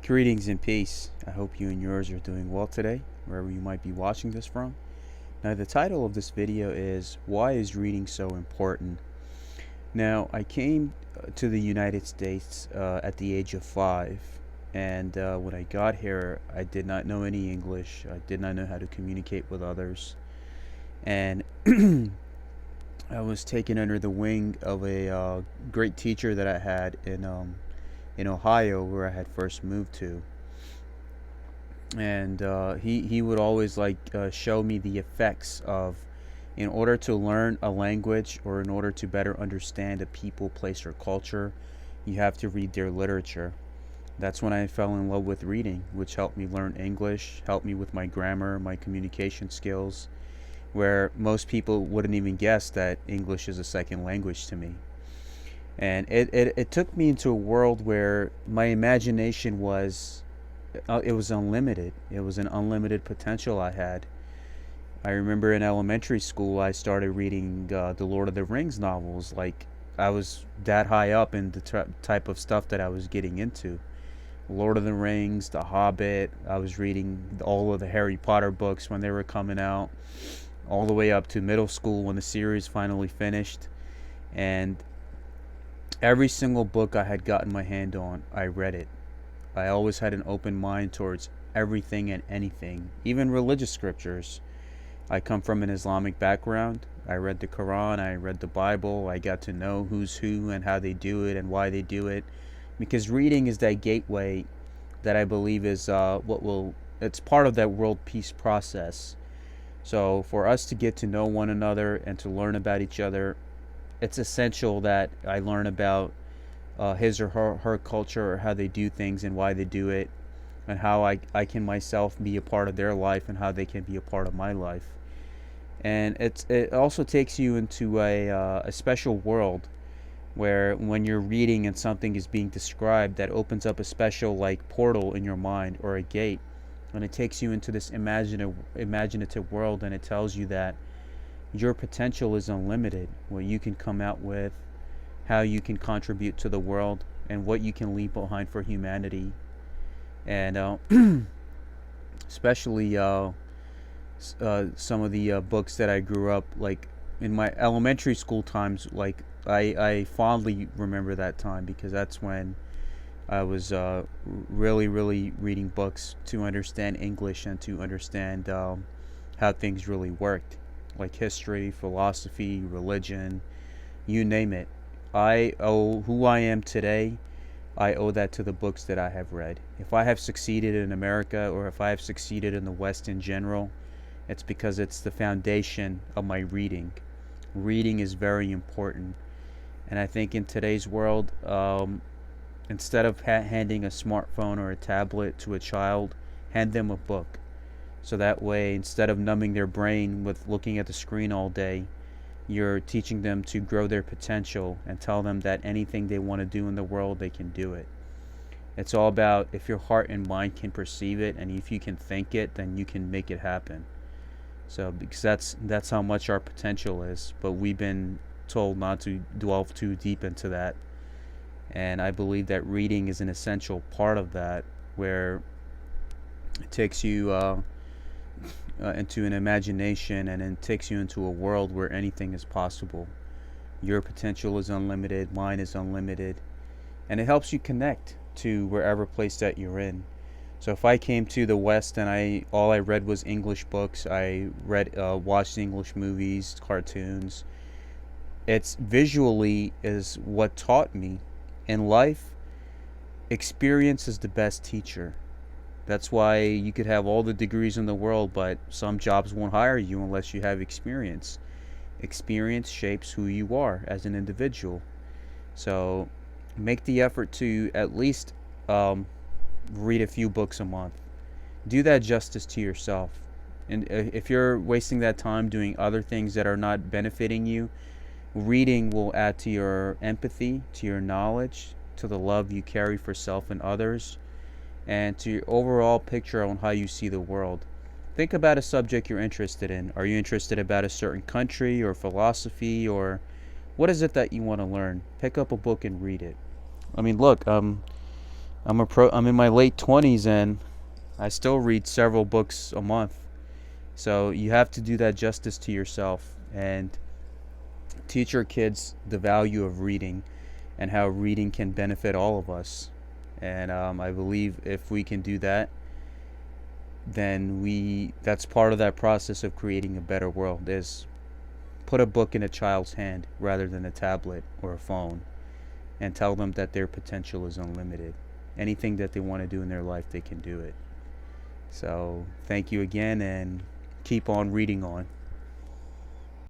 Greetings and peace. I hope you and yours are doing well today, wherever you might be watching this from. Now, the title of this video is Why is Reading So Important? Now, I came to the United States at the age of 5, and when I got here, I did not know any English. I did not know how to communicate with others, and I was taken under the wing of a great teacher that I had in Ohio, where I had first moved to. And he would always show me the effects of, in order to learn a language or in order to better understand a people, place, or culture, you have to read their literature. That's when I fell in love with reading, which helped me learn English, helped me with my grammar, my communication skills, where most people wouldn't even guess that English is a second language to me. And it took me into a world where my imagination was it was unlimited. It was an unlimited potential I had. I remember in elementary school I started reading the Lord of the Rings novels. Like, I was that high up in the type of stuff that I was getting into. Lord of the Rings, The Hobbit. I was reading all of the Harry Potter books when they were coming out, all the way up to middle school when the series finally finished. And every single book I had gotten my hand on, I read it. I always had an open mind towards everything and anything, even religious scriptures. I come from an Islamic background. I read the Quran, I read the Bible, I got to know who's who and how they do it and why they do it. Because reading is that gateway that I believe is it's part of that world peace process. So for us to get to know one another and to learn about each other, it's essential that I learn about his or her culture, or how they do things and why they do it, and how I can myself be a part of their life and how they can be a part of my life. And it also takes you into a special world where when you're reading and something is being described, that opens up a special portal in your mind, or a gate, and it takes you into this imaginative world, and it tells you that your potential is unlimited, what you can come out with, how you can contribute to the world, and what you can leave behind for humanity. And especially some of the books that I grew up, like in my elementary school times, I fondly remember that time, because that's when I was really reading books to understand English and to understand how things really worked, like history, philosophy, religion, you name it. I owe who I am today, I owe that to the books that I have read. If I have succeeded in America, or if I have succeeded in the West in general, it's because it's the foundation of my reading. Reading is very important. And I think in today's world, instead of handing a smartphone or a tablet to a child, hand them a book. So that way, instead of numbing their brain with looking at the screen all day, you're teaching them to grow their potential and tell them that anything they want to do in the world, they can do it. It's all about, if your heart and mind can perceive it, and if you can think it, then you can make it happen. So, because that's how much our potential is, but we've been told not to delve too deep into that. And I believe that reading is an essential part of that, where it takes you into an imagination, and it takes you into a world where anything is possible. Your potential is unlimited, mine is unlimited, and it helps you connect to wherever place that you're in. So if I came to the West and all I read was English books, I watched English movies, cartoons. It's visually is what taught me. In life, experience is the best teacher. That's why you could have all the degrees in the world, but some jobs won't hire you unless you have experience. Experience shapes who you are as an individual. So make the effort to at least read a few books a month. Do that justice to yourself. And if you're wasting that time doing other things that are not benefiting you, reading will add to your empathy, to your knowledge, to the love you carry for self and others, and to your overall picture on how you see the world. Think about a subject you're interested in. Are you interested about a certain country or philosophy, or what is it that you want to learn? Pick up a book and read it. I mean, look, I'm in my late 20s and I still read several books a month. So you have to do that justice to yourself and teach your kids the value of reading and how reading can benefit all of us. And I believe if we can do that, then that's part of that process of creating a better world, is put a book in a child's hand rather than a tablet or a phone, and tell them that their potential is unlimited. Anything that they want to do in their life, they can do it. So thank you again, and keep on reading on.